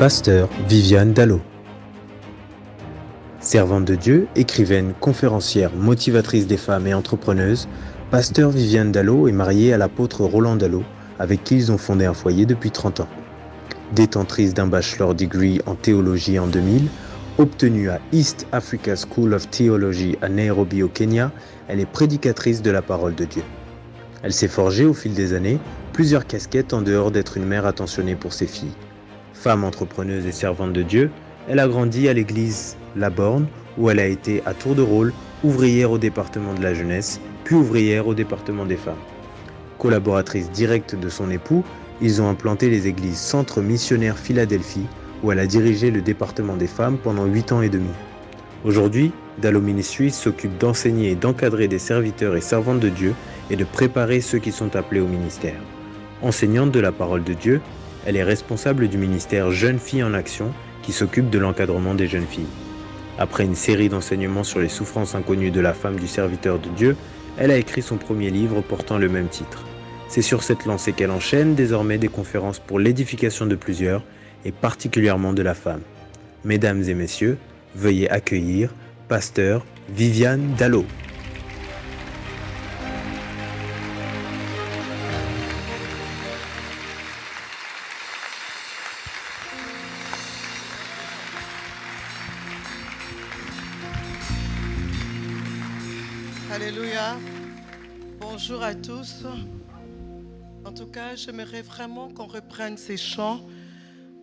Pasteur Viviane Dallo. Servante de Dieu, écrivaine, conférencière, motivatrice des femmes et entrepreneuse, Pasteur Viviane Dallo est mariée à l'apôtre Roland Dallo, avec qui ils ont fondé un foyer depuis 30 ans. Détentrice d'un bachelor degree en théologie en 2000, obtenue à East Africa School of Theology à Nairobi au Kenya, elle est prédicatrice de la parole de Dieu. Elle s'est forgée au fil des années plusieurs casquettes en dehors d'être une mère attentionnée pour ses filles. Femme entrepreneuse et servante de Dieu, elle a grandi à l'église La Borne, où elle a été à tour de rôle ouvrière au département de la jeunesse, puis ouvrière au département des femmes. Collaboratrice directe de son époux, ils ont implanté les églises Centre Missionnaire Philadelphie, où elle a dirigé le département des femmes pendant 8 ans et demi. Aujourd'hui, Dallo Ministries s'occupe d'enseigner et d'encadrer des serviteurs et servantes de Dieu et de préparer ceux qui sont appelés au ministère. Enseignante de la parole de Dieu, elle est responsable du ministère Jeunes Filles en Action qui s'occupe de l'encadrement des jeunes filles. Après une série d'enseignements sur les souffrances inconnues de la femme du serviteur de Dieu, elle a écrit son premier livre portant le même titre. C'est sur cette lancée qu'elle enchaîne désormais des conférences pour l'édification de plusieurs et particulièrement de la femme. Mesdames et messieurs, veuillez accueillir Pasteur Viviane Dallo. Alléluia. Bonjour à tous. En tout cas, j'aimerais vraiment qu'on reprenne ces chants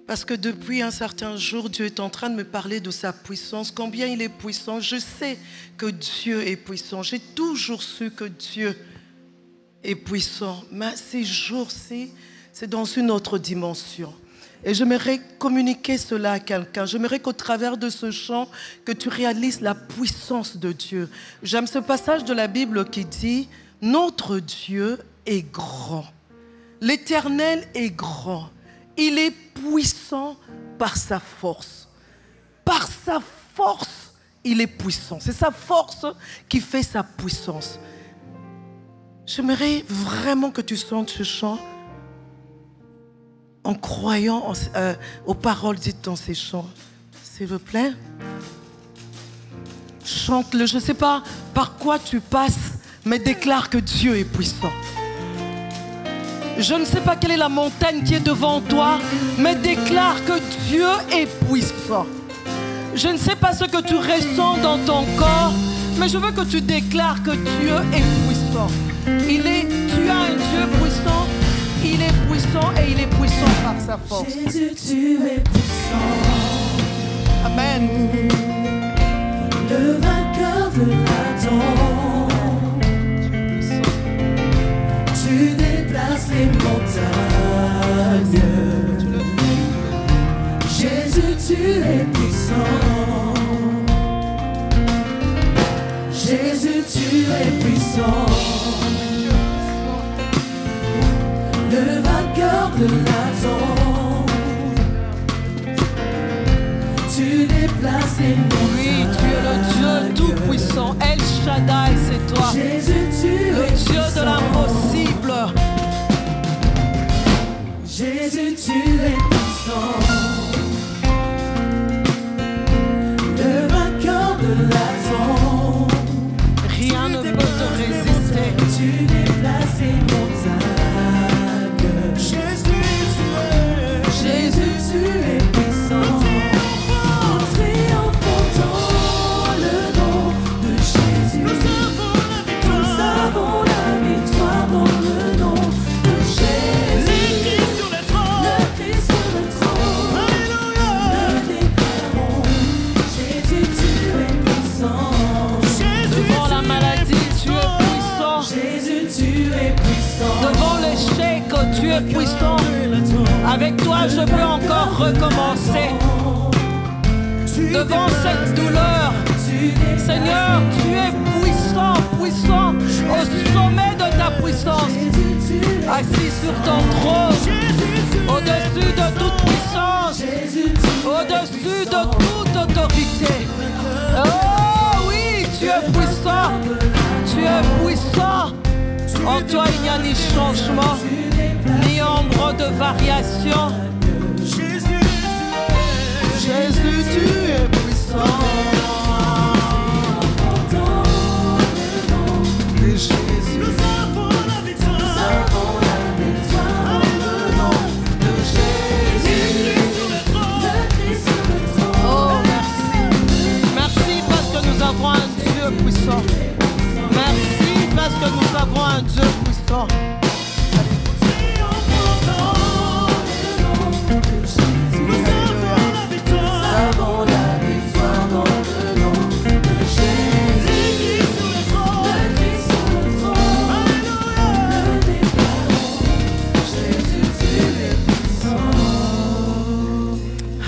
parce que depuis un certain jour, Dieu est en train de me parler de sa puissance, combien il est puissant. Je sais que Dieu est puissant. J'ai toujours su que Dieu est puissant. Mais ces jours-ci, c'est dans une autre dimension. Et j'aimerais communiquer cela à quelqu'un. J'aimerais qu'au travers de ce chant, que tu réalises la puissance de Dieu. J'aime ce passage de la Bible qui dit « Notre Dieu est grand. L'Éternel est grand. Il est puissant par sa force. Par sa force, il est puissant. C'est sa force qui fait sa puissance. » J'aimerais vraiment que tu sentes ce chant en croyant aux paroles dites dans ces chants. S'il vous plaît. Chante-le. Je ne sais pas par quoi tu passes, mais déclare que Dieu est puissant. Je ne sais pas quelle est la montagne qui est devant toi, mais déclare que Dieu est puissant. Je ne sais pas ce que tu ressens dans ton corps, mais je veux que tu déclares que Dieu est puissant. Tu as un Dieu puissant. Il est puissant et il est puissant par sa force. Jésus, tu es puissant. Amen. Le vainqueur de Adam. Tu déplaces les montagnes. Jésus, tu es puissant. Jésus, tu es puissant. Le vainqueur de Satan. Tu déplaces les montagnes. Oui, tu es le Dieu tout-puissant. El Shaddai, c'est toi. Jésus, tu es le Dieu de l'impossible. Jésus, tu es puissant. Le vainqueur de Satan. Rien ne peut te résister. Tu déplaces les montagnes. Jésus, tu es puissant. Triomphant dans le nom de Jésus. Nous avons la victoire dans le nom de Jésus. Le Christ sur le trône. Alléluia. Le déclarons. Jésus, tu es puissant. Devant la maladie, tu es puissant. Jésus, tu es puissant. Devant l'échec, tu es puissant. Avec toi, je peux encore recommencer. Devant cette douleur, Seigneur, tu es puissant, puissant, au sommet de ta puissance, assis sur ton trône, au-dessus de toute puissance, au-dessus de toute autorité. Oh oui, tu es puissant, tu es puissant. En toi, il n'y a ni changement, ni ombre de variation.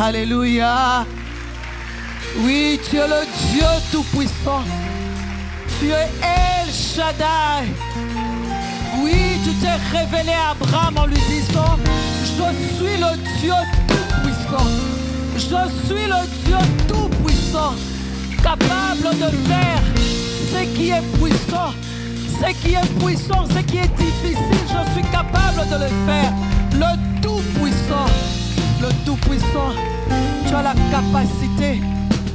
Alléluia. Oui, tu es le Dieu Tout-Puissant. Tu es El Shaddai. Oui, tu t'es révélé à Abraham en lui disant, je suis le Dieu Tout-Puissant. Je suis le Dieu Tout-Puissant, capable de faire ce qui est puissant. Ce qui est puissant, ce qui est difficile, je suis capable de le faire. Le Tout-Puissant, le Tout-Puissant, tu as la capacité,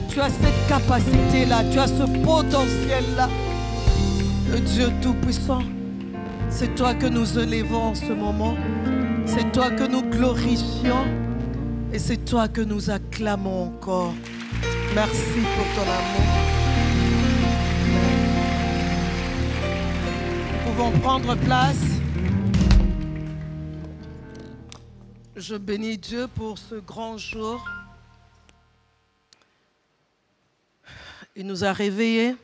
tu as cette capacité-là, tu as ce potentiel-là. Le Dieu Tout-Puissant, c'est toi que nous élevons en ce moment, c'est toi que nous glorifions et c'est toi que nous acclamons encore. Merci pour ton amour. Nous pouvons prendre place. Je bénis Dieu pour ce grand jour. Il nous a réveillés.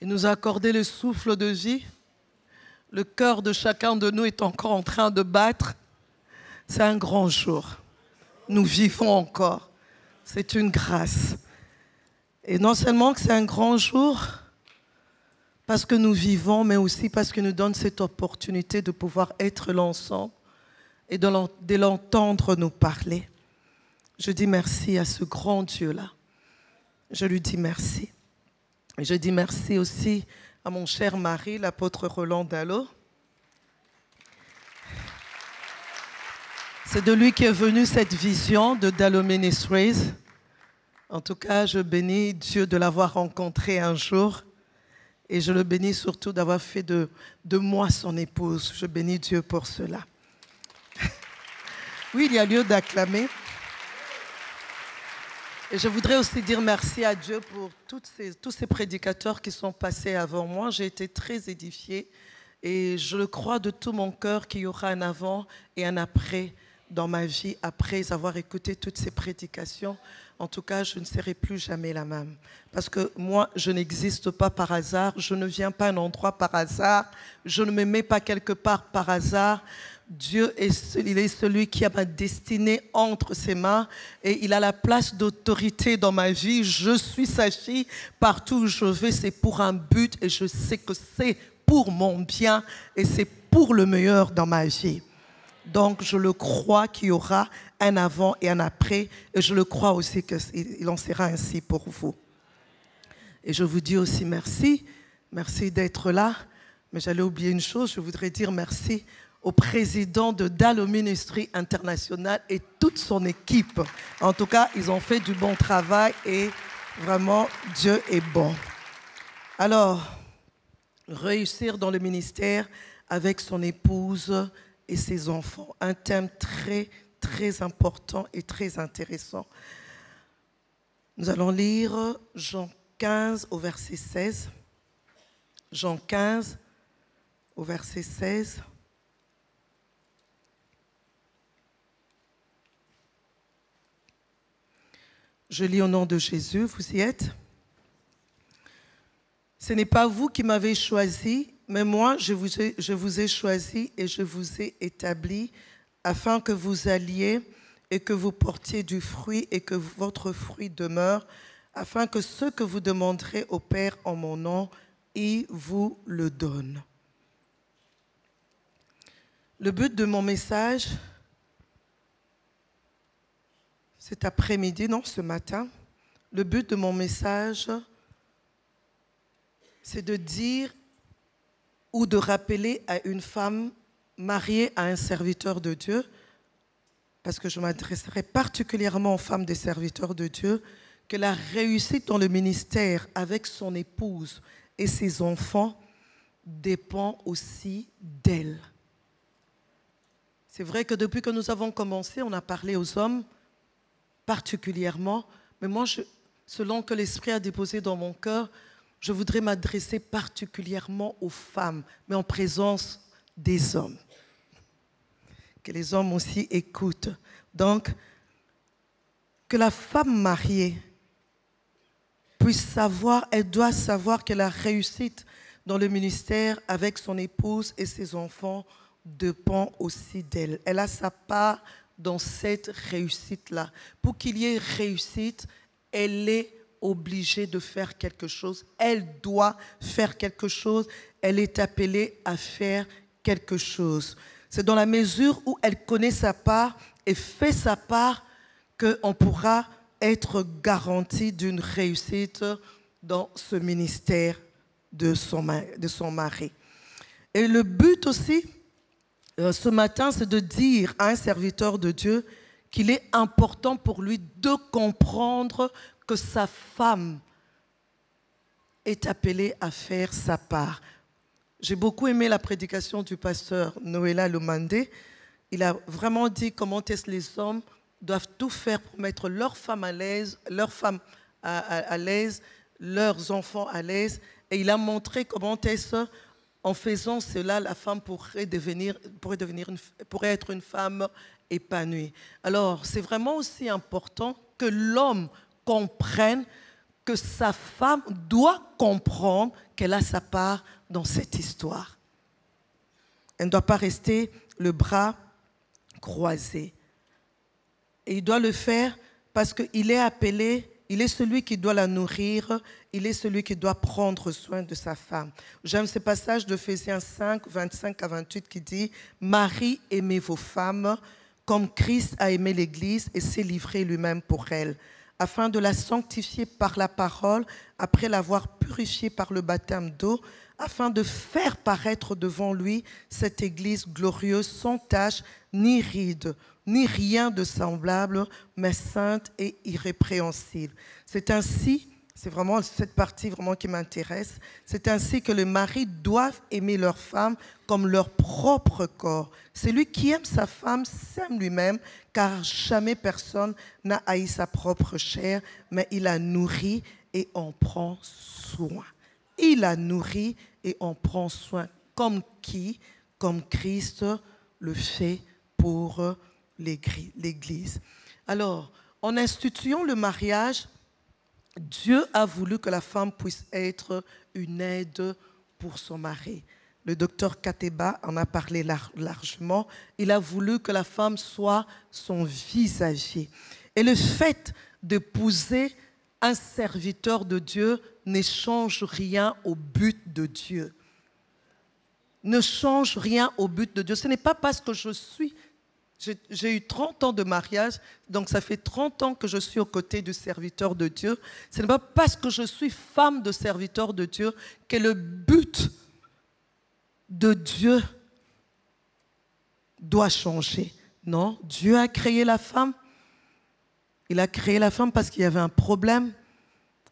Il nous a accordé le souffle de vie. Le cœur de chacun de nous est encore en train de battre. C'est un grand jour. Nous vivons encore. C'est une grâce. Et non seulement que c'est un grand jour, parce que nous vivons, mais aussi parce qu'il nous donne cette opportunité de pouvoir être là ensemble et de l'entendre nous parler. Je dis merci à ce grand Dieu-là. Je lui dis merci. Et je dis merci aussi à mon cher mari, l'apôtre Roland Dallot. C'est de lui qu'est venue cette vision de Dallot Ministries. En tout cas, je bénis Dieu de l'avoir rencontré un jour. Et je le bénis surtout d'avoir fait de moi son épouse. Je bénis Dieu pour cela. Oui, il y a lieu d'acclamer. Et je voudrais aussi dire merci à Dieu pour tous ces prédicateurs qui sont passés avant moi. J'ai été très édifiée et je le crois de tout mon cœur qu'il y aura un avant et un après dans ma vie, après avoir écouté toutes ces prédications. En tout cas, je ne serai plus jamais la même. Parce que moi, je n'existe pas par hasard, je ne viens pas à un endroit par hasard, je ne me mets pas quelque part par hasard. Dieu, il est celui qui a ma destinée entre ses mains et il a la place d'autorité dans ma vie. Je suis sa fille, partout où je vais, c'est pour un but et je sais que c'est pour mon bien et c'est pour le meilleur dans ma vie. Donc, je le crois qu'il y aura un avant et un après. Et je le crois aussi qu'il en sera ainsi pour vous. Et je vous dis aussi merci. Merci d'être là. Mais j'allais oublier une chose. Je voudrais dire merci au président de Dallot Ministries International et toute son équipe. En tout cas, ils ont fait du bon travail et vraiment, Dieu est bon. Alors, réussir dans le ministère avec son épouse et ses enfants. Un thème très, très important et très intéressant. Nous allons lire Jean 15 au verset 16. Jean 15 au verset 16. Je lis au nom de Jésus, vous y êtes? Ce n'est pas vous qui m'avez choisi, mais moi, je vous ai choisi et je vous ai établi afin que vous alliez et que vous portiez du fruit et que votre fruit demeure, afin que ce que vous demanderez au Père en mon nom, il vous le donne. Le but de mon message, cet après-midi, non, ce matin, le but de mon message, c'est de dire ou de rappeler à une femme mariée à un serviteur de Dieu, parce que je m'adresserai particulièrement aux femmes des serviteurs de Dieu, que la réussite dans le ministère avec son épouse et ses enfants dépend aussi d'elle. C'est vrai que depuis que nous avons commencé, on a parlé aux hommes particulièrement, mais moi, selon que l'Esprit a déposé dans mon cœur, je voudrais m'adresser particulièrement aux femmes, mais en présence des hommes. Que les hommes aussi écoutent. Donc, que la femme mariée puisse savoir, elle doit savoir que la réussite dans le ministère avec son épouse et ses enfants dépend aussi d'elle. Elle a sa part dans cette réussite-là. Pour qu'il y ait réussite, elle est obligée de faire quelque chose. Elle doit faire quelque chose. Elle est appelée à faire quelque chose. C'est dans la mesure où elle connaît sa part et fait sa part qu'on pourra être garanti d'une réussite dans ce ministère de son mari. Et le but aussi, ce matin, c'est de dire à un serviteur de Dieu qu'il est important pour lui de comprendre que sa femme est appelée à faire sa part. J'ai beaucoup aimé la prédication du pasteur Noéla Lomandé. Il a vraiment dit comment est-ce que les hommes doivent tout faire pour mettre leurs femmes à l'aise, leurs enfants à l'aise. Et il a montré comment est-ce en faisant cela, la femme pourrait être une femme épanouie. Alors, c'est vraiment aussi important que l'homme comprenne que sa femme doit comprendre qu'elle a sa part dans cette histoire. Elle ne doit pas rester le bras croisé. Et il doit le faire parce qu'il est appelé, il est celui qui doit la nourrir, il est celui qui doit prendre soin de sa femme. J'aime ce passage d'Éphésiens 5, 25 à 28 qui dit « Marie, aimez vos femmes comme Christ a aimé l'Église et s'est livré lui-même pour elle, afin de la sanctifier par la parole, après l'avoir purifiée par le baptême d'eau, afin de faire paraître devant lui cette Église glorieuse, sans tache, ni ride, ni rien de semblable, mais sainte et irrépréhensible. » C'est ainsi, c'est vraiment cette partie vraiment qui m'intéresse, c'est ainsi que les maris doivent aimer leur femme comme leur propre corps. Celui qui aime sa femme s'aime lui-même, car jamais personne n'a haï sa propre chair, mais il la nourrit et en prend soin. Il la nourrit et en prend soin. Comme qui? Comme Christ le fait pour l'Église. Alors, en instituant le mariage, Dieu a voulu que la femme puisse être une aide pour son mari. Le docteur Kateba en a parlé largement. Il a voulu que la femme soit son vis-à-vis. Et le fait d'épouser un serviteur de Dieu ne change rien au but de Dieu. Ne change rien au but de Dieu. Ce n'est pas parce que je suis... J'ai eu 30 ans de mariage, donc ça fait 30 ans que je suis aux côtés du serviteur de Dieu. Ce n'est pas parce que je suis femme de serviteur de Dieu que le but de Dieu doit changer. Non, Dieu a créé la femme. Il a créé la femme parce qu'il y avait un problème.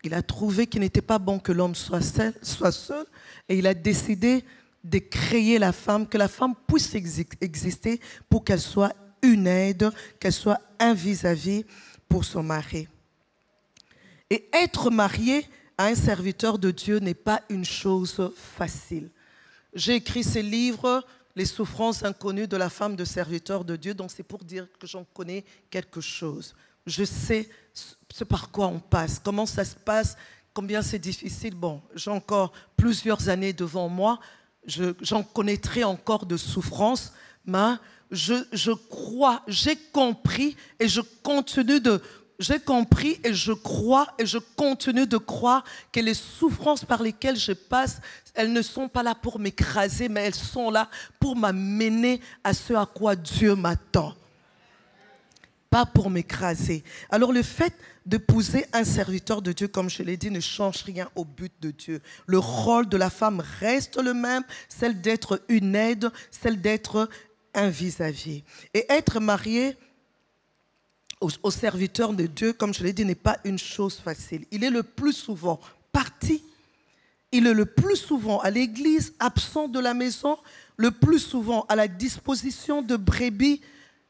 Il a trouvé qu'il n'était pas bon que l'homme soit seul. Et il a décidé de créer la femme, que la femme puisse exister pour qu'elle soit une aide, qu'elle soit un vis-à-vis pour son mari. Et être marié à un serviteur de Dieu n'est pas une chose facile. J'ai écrit ce livre, Les souffrances inconnues de la femme de serviteur de Dieu, donc c'est pour dire que j'en connais quelque chose. Je sais ce par quoi on passe, comment ça se passe, combien c'est difficile. Bon, j'ai encore plusieurs années devant moi, j'en connaîtrai encore de souffrances, mais je crois, j'ai compris et je continue de... J'ai compris et je crois et je continue de croire que les souffrances par lesquelles je passe, elles ne sont pas là pour m'écraser, mais elles sont là pour m'amener à ce à quoi Dieu m'attend. Pas pour m'écraser. Alors le fait d'épouser un serviteur de Dieu, comme je l'ai dit, ne change rien au but de Dieu. Le rôle de la femme reste le même, celle d'être une aide, celle d'être un vis-à-vis. Et être marié au serviteur de Dieu, comme je l'ai dit, n'est pas une chose facile. Il est le plus souvent parti, il est le plus souvent à l'église, absent de la maison, le plus souvent à la disposition de brebis.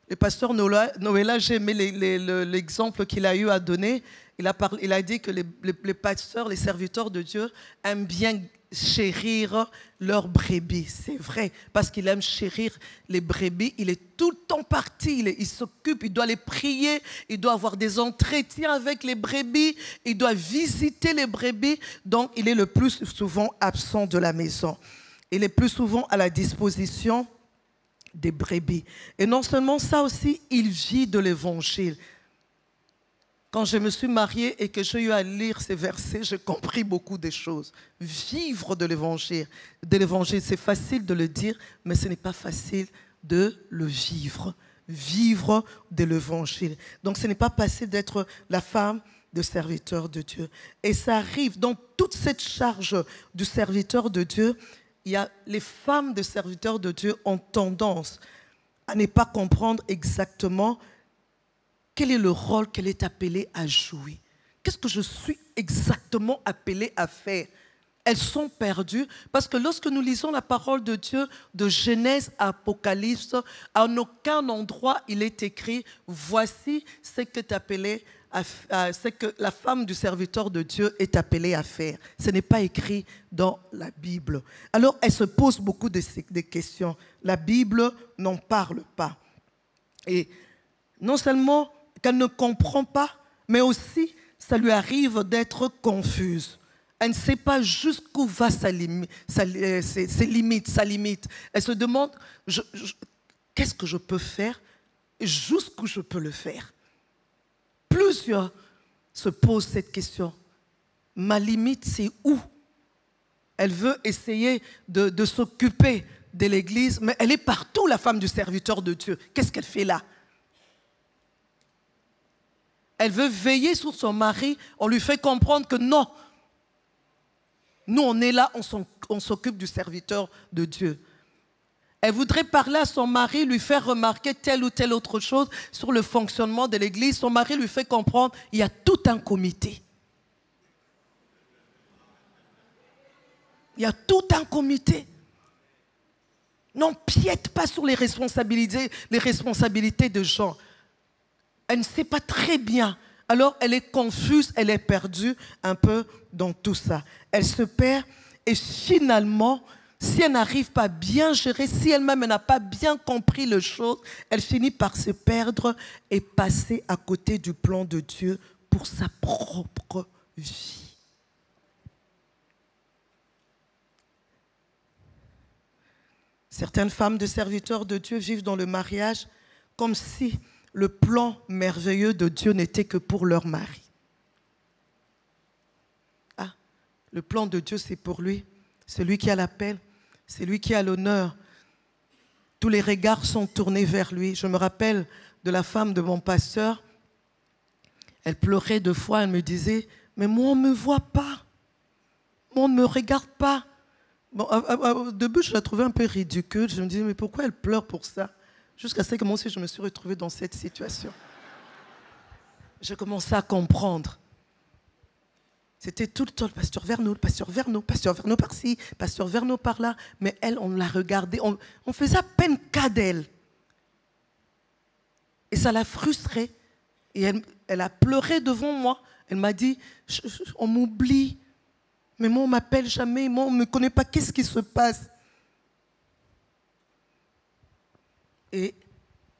Le pasteur Noéla, j'ai aimé l'exemple qu'il a eu à donner. Il a dit que les pasteurs, les serviteurs de Dieu aiment bien chérir leurs brebis. C'est vrai, parce qu'il aime chérir les brebis. Il est tout le temps parti, il s'occupe, il doit les prier, il doit avoir des entretiens avec les brebis, il doit visiter les brebis. Donc, il est le plus souvent absent de la maison. Il est plus souvent à la disposition des brebis. Et non seulement ça aussi, il vit de l'évangile. Quand je me suis mariée et que j'ai eu à lire ces versets, j'ai compris beaucoup de choses. Vivre de l'évangile, c'est facile de le dire, mais ce n'est pas facile de le vivre. Vivre de l'évangile. Donc ce n'est pas facile d'être la femme de serviteur de Dieu. Et ça arrive, dans toute cette charge du serviteur de Dieu, il y a les femmes de serviteurs de Dieu ont tendance à ne pas comprendre exactement quel est le rôle qu'elle est appelée à jouer. Qu'est-ce que je suis exactement appelée à faire? Elles sont perdues parce que lorsque nous lisons la parole de Dieu de Genèse à Apocalypse, en aucun endroit il est écrit « Voici ce que la femme du serviteur de Dieu est appelée à faire ». Ce n'est pas écrit dans la Bible. Alors elle se pose beaucoup de questions. La Bible n'en parle pas. Et non seulement qu'elle ne comprend pas, mais aussi ça lui arrive d'être confuse. Elle ne sait pas jusqu'où va ses limites, sa limite. Elle se demande, qu'est-ce que je peux faire et jusqu'où je peux le faire. Plusieurs se posent cette question. Ma limite, c'est où? Elle veut essayer de s'occuper de l'Église, mais elle est partout, la femme du serviteur de Dieu. Qu'est-ce qu'elle fait là? Elle veut veiller sur son mari, on lui fait comprendre que non. Nous, on est là, on s'occupe du serviteur de Dieu. Elle voudrait parler à son mari, lui faire remarquer telle ou telle autre chose sur le fonctionnement de l'Église. Son mari lui fait comprendre qu'il y a tout un comité. Il y a tout un comité. N'empiète pas sur les responsabilités de gens. Elle ne sait pas très bien. Alors, elle est confuse, elle est perdue un peu dans tout ça. Elle se perd et finalement, si elle n'arrive pas à bien gérer, si elle-même n'a pas bien compris les choses, elle finit par se perdre et passer à côté du plan de Dieu pour sa propre vie. Certaines femmes de serviteurs de Dieu vivent dans le mariage comme si le plan merveilleux de Dieu n'était que pour leur mari. Ah, le plan de Dieu, c'est pour lui. C'est lui qui a l'appel, c'est lui qui a l'honneur. Tous les regards sont tournés vers lui. Je me rappelle de la femme de mon pasteur. Elle pleurait 2 fois, elle me disait, mais moi, on ne me voit pas. Moi, on ne me regarde pas. Bon, au début, je la trouvais un peu ridicule. Je me disais, mais pourquoi elle pleure pour ça? Jusqu'à ce que moi aussi, je me suis retrouvée dans cette situation. J'ai commencé à comprendre. C'était tout le temps le pasteur Verneau, pasteur Verneau par-ci, pasteur Verneau par-là. Mais elle, on la regardait, on faisait à peine cas d'elle. Et ça l'a frustrée. Et elle a pleuré devant moi. Elle m'a dit, on m'oublie. Mais moi, on ne m'appelle jamais. Moi, on ne me connaît pas. Qu'est-ce qui se passe? Et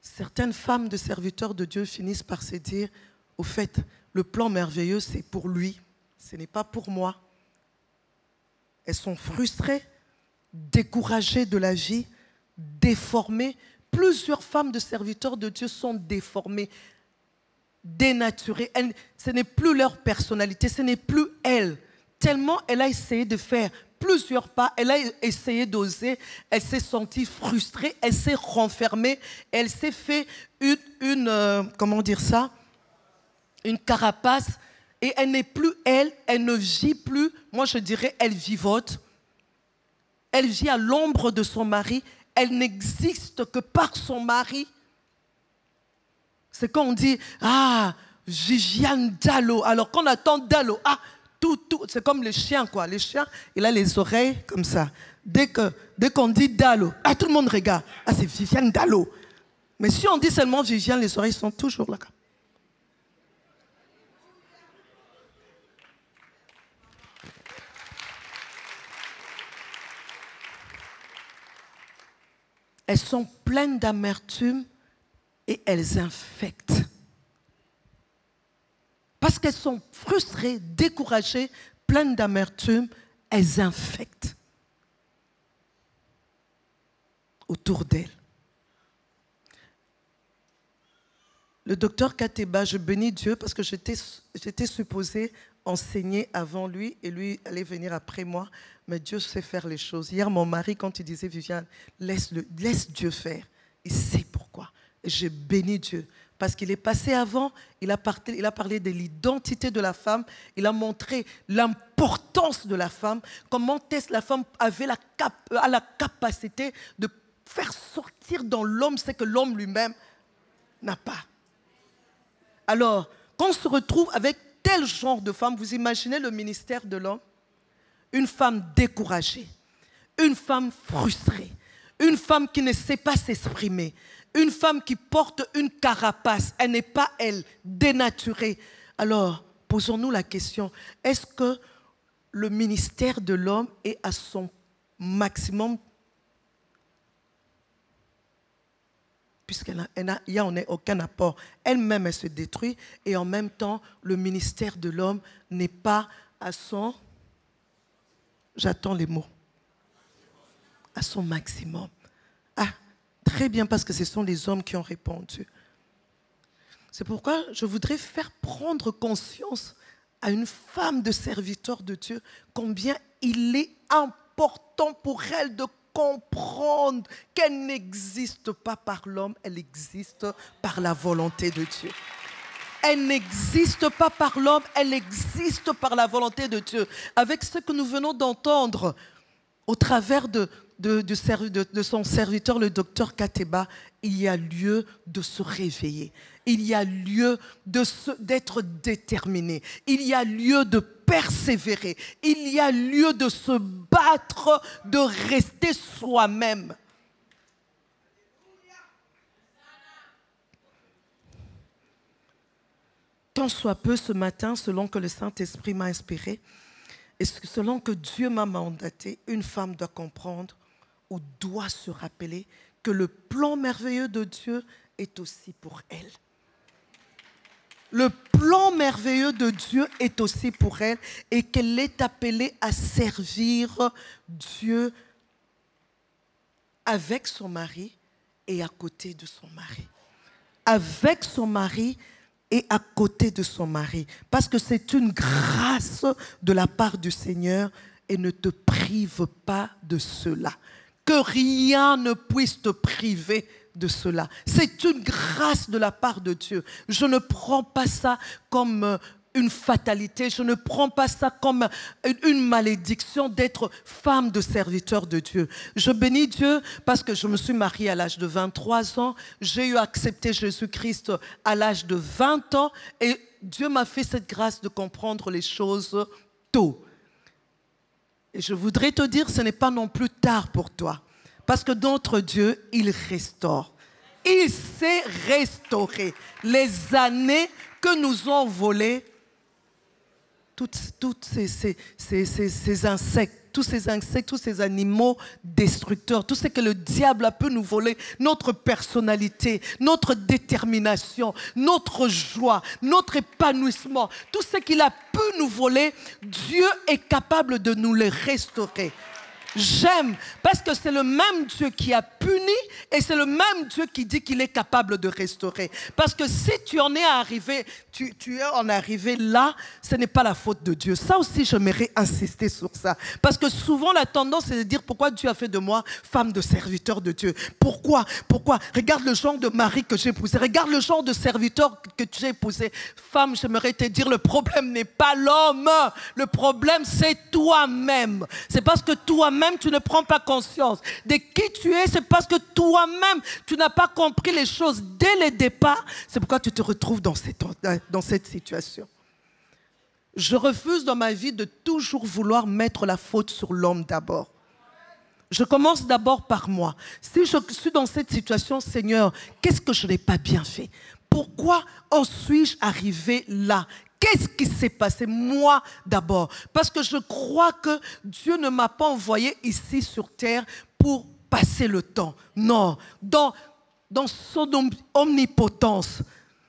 certaines femmes de serviteurs de Dieu finissent par se dire, au fait, le plan merveilleux, c'est pour lui, ce n'est pas pour moi. Elles sont frustrées, découragées de la vie, déformées. Plusieurs femmes de serviteurs de Dieu sont déformées, dénaturées. Ce n'est plus leur personnalité, ce n'est plus elles. Tellement elle a essayé de faire plusieurs pas, elle a essayé d'oser, elle s'est sentie frustrée, elle s'est renfermée, elle s'est fait comment dire ça, une carapace, et elle n'est plus elle ne vit plus, moi je dirais elle vivote, elle vit à l'ombre de son mari, elle n'existe que par son mari. C'est quand on dit, ah, Viviane Dallo, alors qu'on attend Dallo, ah, c'est comme les chiens, quoi. Les chiens, il a les oreilles comme ça. Dès qu'on dit Dallo, ah, tout le monde regarde. Ah, c'est Viviane Dallo. Mais si on dit seulement Viviane, les oreilles sont toujours là. Elles sont pleines d'amertume et elles infectent. Parce qu'elles sont frustrées, découragées, pleines d'amertume, elles infectent autour d'elles. Le docteur Kateba, je bénis Dieu parce que j'étais supposée enseigner avant lui et lui allait venir après moi. Mais Dieu sait faire les choses. Hier, mon mari, quand il disait, Viviane, laisse Dieu faire. Il sait pourquoi. Et j'ai béni Dieu. Parce qu'il est passé avant, il a parlé de l'identité de la femme, il a montré l'importance de la femme, comment est-ce que la femme avait la capacité de faire sortir dans l'homme ce que l'homme lui-même n'a pas. Alors, quand on se retrouve avec tel genre de femme, vous imaginez le ministère de l'homme? Une femme découragée, une femme frustrée, une femme qui ne sait pas s'exprimer, une femme qui porte une carapace, elle n'est pas elle, dénaturée. Alors, posons-nous la question, est-ce que le ministère de l'homme est à son maximum? Puisqu'il n'y a aucun apport. Elle-même, elle se détruit et en même temps, le ministère de l'homme n'est pas à son... J'attends les mots. À son maximum. Ah, très bien, parce que ce sont les hommes qui ont répondu. C'est pourquoi je voudrais faire prendre conscience à une femme de serviteur de Dieu combien il est important pour elle de comprendre qu'elle n'existe pas par l'homme, elle existe par la volonté de Dieu. Elle n'existe pas par l'homme, elle existe par la volonté de Dieu. Avec ce que nous venons d'entendre au travers de son serviteur, le docteur Kateba, il y a lieu de se réveiller. Il y a lieu d'être déterminé. Il y a lieu de persévérer. Il y a lieu de se battre, de rester soi-même. Tant soit peu ce matin, selon que le Saint-Esprit m'a inspiré, et selon que Dieu m'a mandaté, une femme doit comprendre ou doit se rappeler que le plan merveilleux de Dieu est aussi pour elle. Le plan merveilleux de Dieu est aussi pour elle et qu'elle est appelée à servir Dieu avec son mari et à côté de son mari. Avec son mari et à côté de son mari. Parce que c'est une grâce de la part du Seigneur et ne te prive pas de cela. Que rien ne puisse te priver de cela. C'est une grâce de la part de Dieu. Je ne prends pas ça comme une fatalité. Je ne prends pas ça comme une malédiction d'être femme de serviteur de Dieu. Je bénis Dieu parce que je me suis mariée à l'âge de 23 ans. J'ai eu accepté Jésus-Christ à l'âge de 20 ans. Et Dieu m'a fait cette grâce de comprendre les choses tôt. Et je voudrais te dire, ce n'est pas non plus tard pour toi. Parce que notre Dieu, il restaure. Il sait restaurer les années que nous ont volées toutes ces insectes, tous ces animaux destructeurs, tout ce que le diable a pu nous voler, notre personnalité, notre détermination, notre joie, notre épanouissement, tout ce qu'il a pu nous voler, Dieu est capable de nous les restaurer. J'aime parce que c'est le même Dieu qui a puni et c'est le même Dieu qui dit qu'il est capable de restaurer. Parce que si tu en es arrivé, tu es en arrivé là, ce n'est pas la faute de Dieu. Ça aussi, j'aimerais insister sur ça. Parce que souvent, la tendance, c'est de dire pourquoi Dieu a fait de moi femme de serviteur de Dieu. Pourquoi? Regarde le genre de mari que j'ai épousé. Regarde le genre de serviteur que j'ai épousé. Femme, j'aimerais te dire, le problème n'est pas l'homme. Le problème, c'est toi-même. C'est parce que toi-même, tu ne prends pas conscience de qui tu es. C'est parce que toi-même, tu n'as pas compris les choses dès le départ. C'est pourquoi tu te retrouves dans cette situation. Je refuse dans ma vie de toujours vouloir mettre la faute sur l'homme d'abord. Je commence d'abord par moi. Si je suis dans cette situation, Seigneur, qu'est-ce que je n'ai pas bien fait? Pourquoi en suis-je arrivé là? Qu'est-ce qui s'est passé? Moi d'abord. Parce que je crois que Dieu ne m'a pas envoyé ici sur terre pour passer le temps. Non, dans son omnipotence,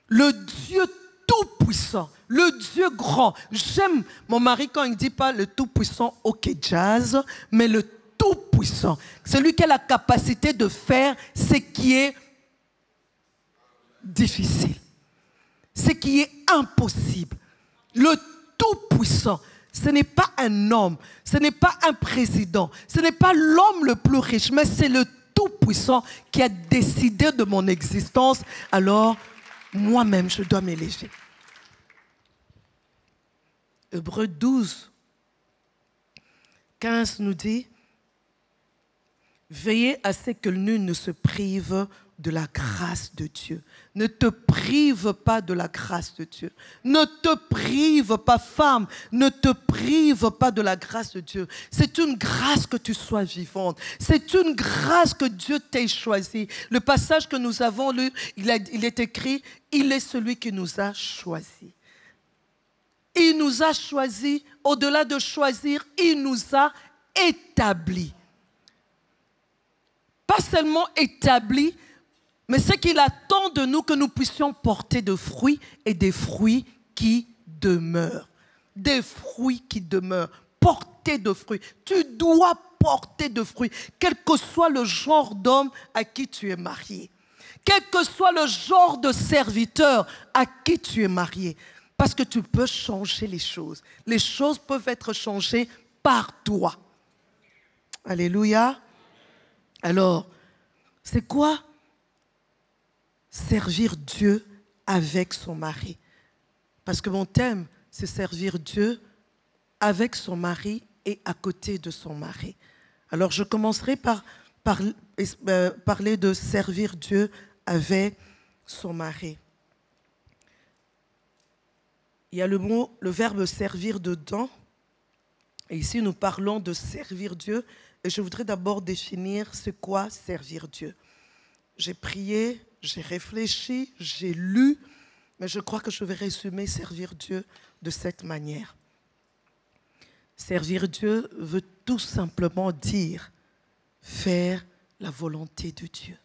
le Dieu tout-puissant, le Dieu grand. J'aime mon mari quand il ne dit pas le tout-puissant, ok jazz, mais le tout-puissant. Celui qui a la capacité de faire ce qui est difficile. ce qui est impossible. Le Tout-Puissant, ce n'est pas un homme, ce n'est pas un président, ce n'est pas l'homme le plus riche, mais c'est le Tout-Puissant qui a décidé de mon existence. Alors, moi-même, je dois m'élever. Hébreux 12, 15 nous dit, « Veillez à ce que nul ne se prive de la grâce de Dieu. » Ne te prive pas de la grâce de Dieu. Ne te prive pas, femme, ne te prive pas de la grâce de Dieu. C'est une grâce que tu sois vivante. C'est une grâce que Dieu t'ait choisi. Le passage que nous avons lu, il est écrit, « Il est celui qui nous a choisis. » Il nous a choisis, au-delà de choisir, il nous a établis. Pas seulement établis, mais c'est qu'il attend de nous que nous puissions porter de fruits et des fruits qui demeurent. Des fruits qui demeurent. Porter de fruits. Tu dois porter de fruits, quel que soit le genre d'homme à qui tu es marié. Quel que soit le genre de serviteur à qui tu es marié. Parce que tu peux changer les choses. Les choses peuvent être changées par toi. Alléluia. Alors, c'est quoi servir Dieu avec son mari? Parce que mon thème, c'est servir Dieu avec son mari et à côté de son mari. Alors, je commencerai par parler de servir Dieu avec son mari. Il y a le verbe servir dedans. Et ici, nous parlons de servir Dieu. Et je voudrais d'abord définir c'est quoi servir Dieu. J'ai prié, j'ai réfléchi, j'ai lu, mais je crois que je vais résumer servir Dieu de cette manière. Servir Dieu veut tout simplement dire faire la volonté de Dieu.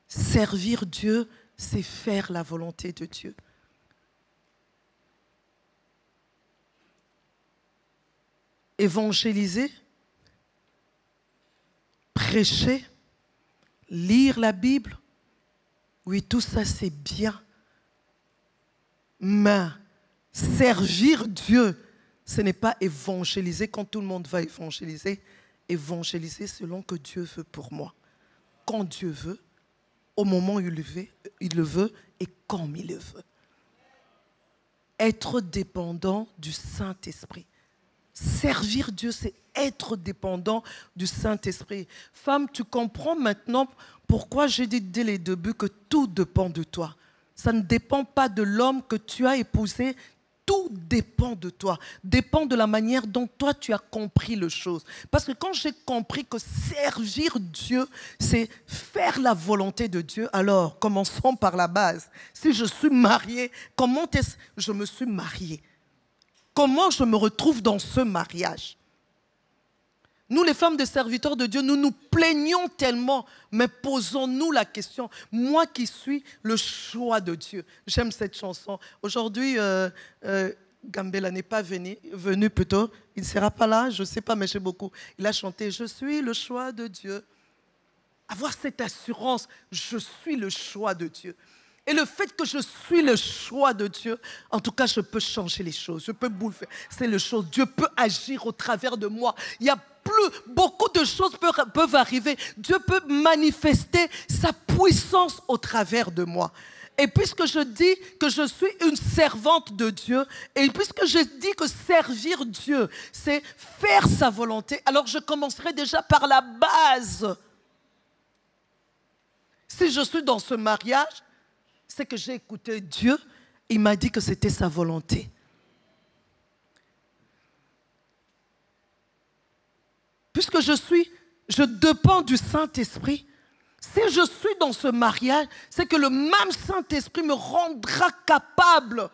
Servir Dieu, c'est faire la volonté de Dieu. Évangéliser, prêcher, lire la Bible, oui, tout ça c'est bien. Mais servir Dieu, ce n'est pas évangéliser quand tout le monde va évangéliser. Évangéliser selon que Dieu veut pour moi. Quand Dieu veut, au moment où il le veut et comme il le veut. Être dépendant du Saint-Esprit. Servir Dieu, c'est être dépendant du Saint-Esprit. Femme, tu comprends maintenant pourquoi j'ai dit dès les débuts que tout dépend de toi. Ça ne dépend pas de l'homme que tu as épousé. Tout dépend de toi, dépend de la manière dont toi tu as compris les choses. Parce que quand j'ai compris que servir Dieu, c'est faire la volonté de Dieu, alors commençons par la base. Si je suis mariée, comment est-ce que je me suis mariée? Comment je me retrouve dans ce mariage? Nous, les femmes de serviteurs de Dieu, nous nous plaignons tellement, mais posons-nous la question. Moi qui suis le choix de Dieu. J'aime cette chanson. Aujourd'hui, Gambela n'est pas venu plutôt. Il ne sera pas là, je ne sais pas, mais j'ai beaucoup. Il a chanté « Je suis le choix de Dieu ». Avoir cette assurance, je suis le choix de Dieu. Et le fait que je suis le choix de Dieu, en tout cas, je peux changer les choses. Je peux bouleverser les choses. Dieu peut agir au travers de moi. Il y a beaucoup de choses peuvent arriver. Dieu peut manifester sa puissance au travers de moi. Et puisque je dis que je suis une servante de Dieu, et puisque je dis que servir Dieu, c'est faire sa volonté, alors je commencerai déjà par la base. Si je suis dans ce mariage, c'est que j'ai écouté Dieu, il m'a dit que c'était sa volonté. Puisque je dépends du Saint-Esprit, si je suis dans ce mariage, c'est que le même Saint-Esprit me rendra capable.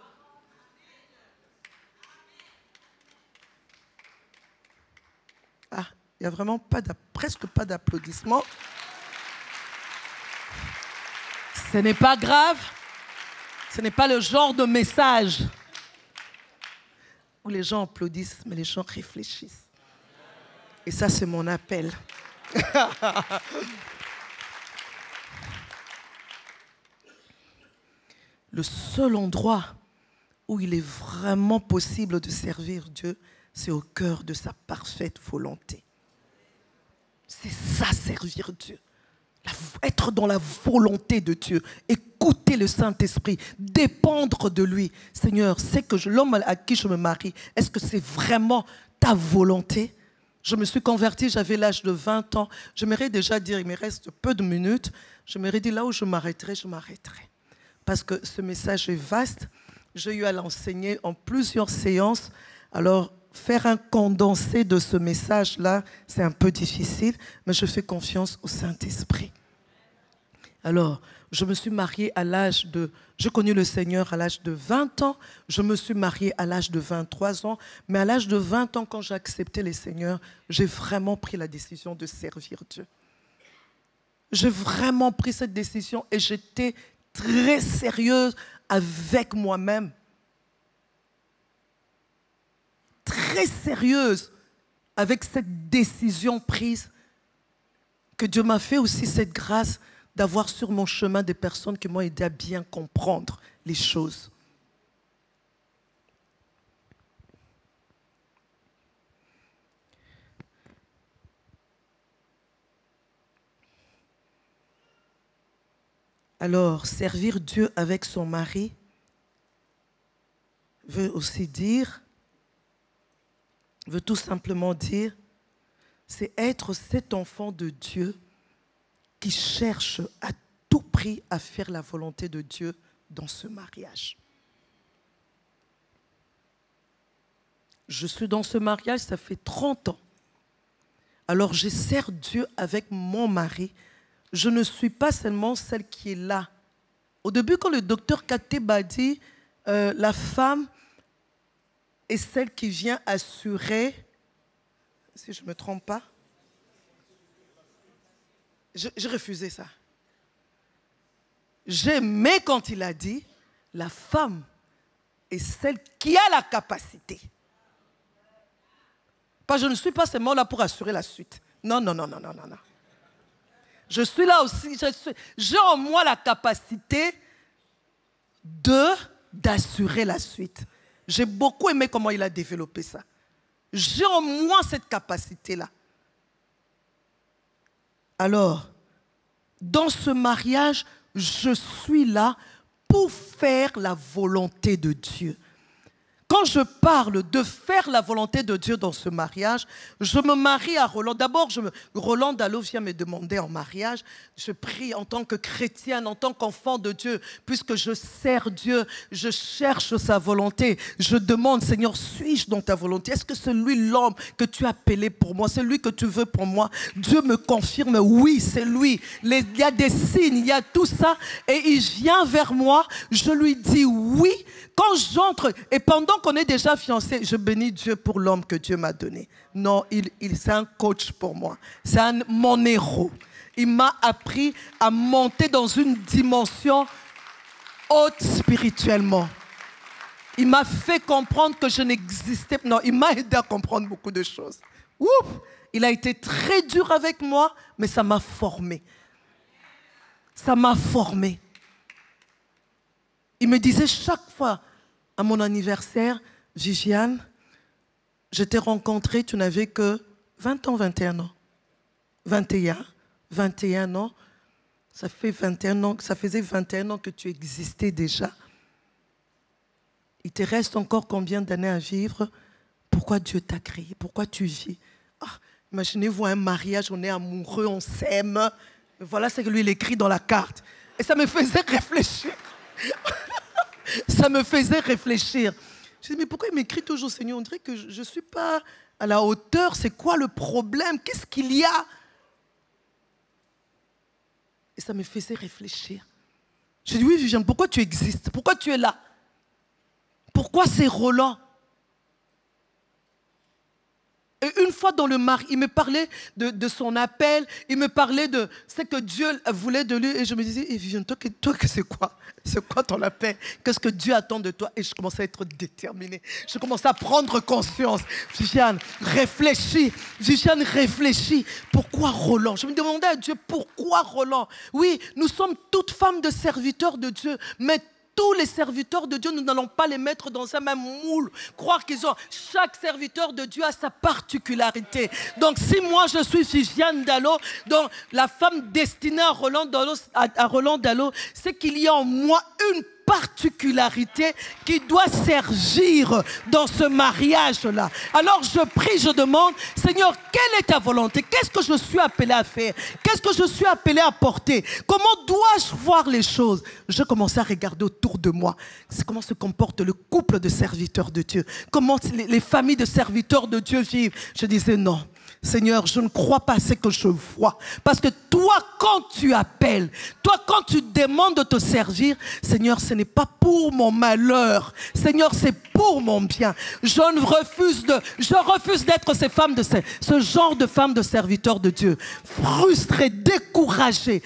Ah, il n'y a vraiment presque pas d'applaudissements. Ce n'est pas grave. Ce n'est pas le genre de message où les gens applaudissent, mais les gens réfléchissent. Et ça, c'est mon appel. le seul endroit où il est vraiment possible de servir Dieu, c'est au cœur de sa parfaite volonté. C'est ça, servir Dieu. Être dans la volonté de Dieu, écouter le Saint-Esprit, dépendre de lui. Seigneur, c'est que l'homme à qui je me marie, est-ce que c'est vraiment ta volonté? Je me suis convertie, j'avais l'âge de 20 ans. J'aimerais déjà dire, il me reste peu de minutes, j'aimerais dire là où je m'arrêterai, je m'arrêterai. Parce que ce message est vaste, j'ai eu à l'enseigner en plusieurs séances. Alors, faire un condensé de ce message-là, c'est un peu difficile, mais je fais confiance au Saint-Esprit. Alors, je me suis mariée à l'âge de... J'ai connu le Seigneur à l'âge de 20 ans, je me suis mariée à l'âge de 23 ans, mais à l'âge de 20 ans, quand j'ai accepté le Seigneur, j'ai vraiment pris la décision de servir Dieu. J'ai vraiment pris cette décision et j'étais très sérieuse avec moi-même. Très sérieuse avec cette décision prise, que Dieu m'a fait aussi cette grâce d'avoir sur mon chemin des personnes qui m'ont aidé à bien comprendre les choses. Alors, servir Dieu avec son mari veut aussi dire, veut tout simplement dire, c'est être cet enfant de Dieu qui cherche à tout prix à faire la volonté de Dieu dans ce mariage. Je suis dans ce mariage, ça fait 30 ans. Alors je sers Dieu avec mon mari. Je ne suis pas seulement celle qui est là. Au début, quand le docteur Kateb a dit, la femme est celle qui vient assurer, si je ne me trompe pas, j'ai refusé ça. J'ai aimé quand il a dit, la femme est celle qui a la capacité. Parce que je ne suis pas seulement là pour assurer la suite. Non, non, non, non, non, non, non. Je suis là aussi, j'ai en moi la capacité d'assurer la suite. J'ai beaucoup aimé comment il a développé ça. J'ai en moi cette capacité-là. Alors, dans ce mariage, je suis là pour faire la volonté de Dieu. Quand je parle de faire la volonté de Dieu dans ce mariage, je me marie à Roland. D'abord, Roland Dallot vient me demander en mariage. Je prie en tant que chrétienne, en tant qu'enfant de Dieu, puisque je sers Dieu, je cherche sa volonté. Je demande, Seigneur, suis-je dans ta volonté? Est-ce que c'est lui l'homme que tu as appelé pour moi? C'est lui que tu veux pour moi? Dieu me confirme, oui, c'est lui. Il y a des signes, il y a tout ça. Et il vient vers moi, je lui dis oui. Quand j'entre, et pendant qu'on est déjà fiancés, je bénis Dieu pour l'homme que Dieu m'a donné. Non, c'est un coach pour moi. C'est mon héros. Il m'a appris à monter dans une dimension haute spirituellement. Il m'a fait comprendre que je n'existais pas. Non, il m'a aidé à comprendre beaucoup de choses. Ouf! Il a été très dur avec moi, mais ça m'a formé. Ça m'a formé. Il me disait chaque fois, à mon anniversaire, Viviane, je t'ai rencontrée, tu n'avais que 20 ans, 21 ans. 21 ans. Ça fait 21 ans, ça faisait 21 ans que tu existais déjà. Il te reste encore combien d'années à vivre? Pourquoi Dieu t'a créé? Pourquoi tu vis? Imaginez-vous un mariage, on est amoureux, on s'aime. Voilà ce que lui, il écrit dans la carte. Et ça me faisait réfléchir. Ça me faisait réfléchir. Je me dis, mais pourquoi il m'écrit toujours, Seigneur? On dirait que je ne suis pas à la hauteur. C'est quoi le problème? Qu'est-ce qu'il y a? Et ça me faisait réfléchir. Je dis, oui, Viviane, pourquoi tu existes? Pourquoi tu es là? Pourquoi c'est Roland? Et une fois dans le mari, il me parlait de son appel, il me parlait de ce que Dieu voulait de lui. Et je me disais, Viviane, toi c'est quoi? C'est quoi ton appel? Qu'est-ce que Dieu attend de toi? Et je commençais à être déterminée. Je commençais à prendre conscience. Viviane, réfléchis. Viviane, réfléchis. Pourquoi Roland? Je me demandais à Dieu, pourquoi Roland? Oui, nous sommes toutes femmes de serviteurs de Dieu, mais tous les serviteurs de Dieu, nous n'allons pas les mettre dans un même moule. Croire qu'ils ont... Chaque serviteur de Dieu a sa particularité. Donc si moi je suis Viviane Dallo, donc la femme destinée à Roland Dallo, c'est qu'il y a en moi une particularité qui doit servir dans ce mariage-là. Alors je prie, je demande, Seigneur, quelle est ta volonté? Qu'est-ce que je suis appelé à faire? Qu'est-ce que je suis appelé à porter? Comment dois-je voir les choses? Je commençais à regarder autour de moi. C'est comment se comporte le couple de serviteurs de Dieu. Comment les familles de serviteurs de Dieu vivent. Je disais non. Seigneur, je ne crois pas à ce que je vois. Parce que toi, quand tu appelles, toi, quand tu demandes de te servir, Seigneur, ce n'est pas pour mon malheur. Seigneur, c'est pour mon bien. Je refuse d'être ce genre de femmes de serviteurs de Dieu. Frustrées, découragées,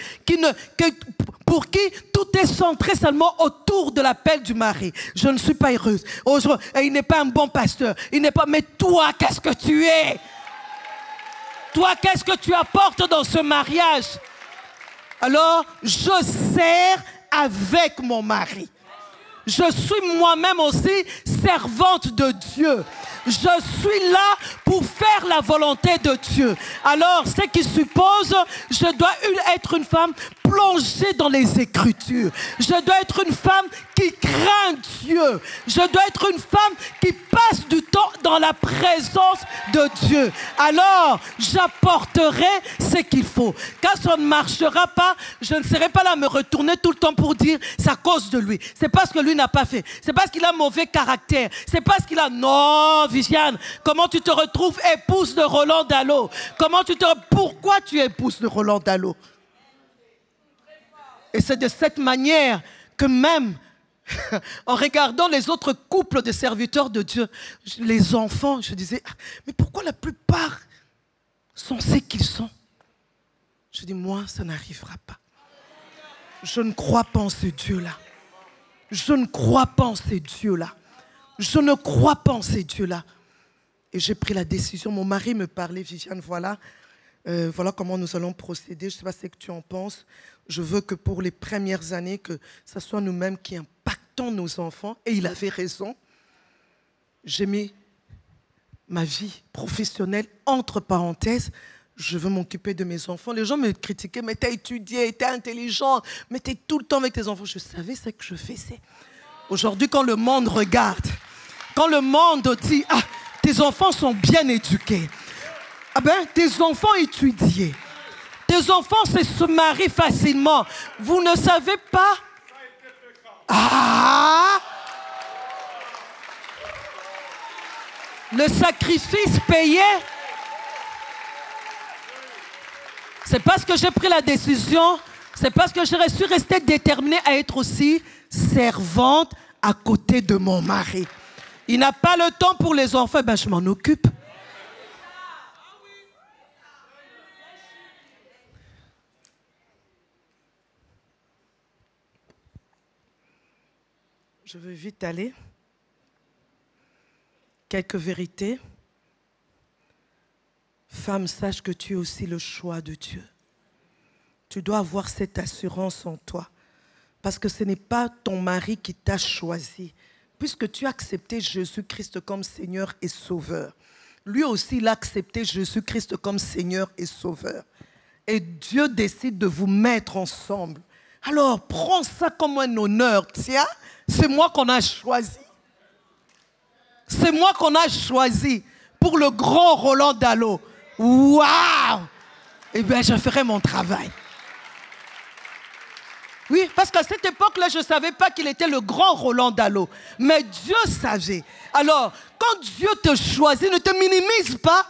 pour qui tout est centré seulement autour de l'appel du mari. Je ne suis pas heureuse. Il n'est pas un bon pasteur. Il n'est pas... Mais toi, qu'est-ce que tu es? Toi, qu'est-ce que tu apportes dans ce mariage? Alors, je sers avec mon mari. Je suis moi-même aussi servante de Dieu. Je suis là pour faire la volonté de Dieu. Alors, ce qui suppose, je dois être une femme plongée dans les Écritures. Je dois être une femme qui craint Dieu. Je dois être une femme qui passe du temps dans la présence de Dieu. Alors, j'apporterai ce qu'il faut. Quand ça ne marchera pas, je ne serai pas là à me retourner tout le temps pour dire c'est à cause de lui. C'est parce que lui n'a pas fait. C'est parce qu'il a mauvais caractère. C'est parce qu'il a... Non, Viviane, comment tu te retrouves épouse de Roland Dallo? Pourquoi tu es épouse de Roland Dallo? Et c'est de cette manière que même en regardant les autres couples de serviteurs de Dieu, les enfants, je disais, mais pourquoi la plupart sont ce qu'ils sont? Je dis, moi, ça n'arrivera pas. Je ne crois pas en ce Dieu-là. Je ne crois pas en ce Dieu-là. Je ne crois pas en ces dieux-là. Et j'ai pris la décision. Mon mari me parlait, Viviane, voilà comment nous allons procéder. Je ne sais pas ce que tu en penses. Je veux que pour les premières années, que ce soit nous-mêmes qui impactons nos enfants. Et il avait raison. J'ai mis ma vie professionnelle entre parenthèses. Je veux m'occuper de mes enfants. Les gens me critiquaient, mais tu as étudié, tu es intelligente, mais tu es tout le temps avec tes enfants. Je savais ce que je faisais. Aujourd'hui, quand le monde regarde, quand le monde dit « Ah, tes enfants sont bien éduqués. Ah ben, tes enfants étudiés. Tes enfants se marient facilement. Vous ne savez pas? Ah! Le sacrifice payé. C'est parce que j'ai pris la décision, c'est parce que je suis restée déterminée à être aussi servante à côté de mon mari. Il n'a pas le temps pour les enfants, ben je m'en occupe. Je veux vite aller. Quelques vérités. Femme, sache que tu es aussi le choix de Dieu. Tu dois avoir cette assurance en toi. Parce que ce n'est pas ton mari qui t'a choisi. Puisque tu as accepté Jésus-Christ comme Seigneur et Sauveur. Lui aussi, il a accepté Jésus-Christ comme Seigneur et Sauveur. Et Dieu décide de vous mettre ensemble. Alors, prends ça comme un honneur. Tiens, c'est moi qu'on a choisi. C'est moi qu'on a choisi pour le grand Roland Dallo. Waouh! Eh bien, je ferai mon travail. Oui, parce qu'à cette époque-là, je ne savais pas qu'il était le grand Roland Dallo. Mais Dieu savait. Alors, quand Dieu te choisit, ne te minimise pas.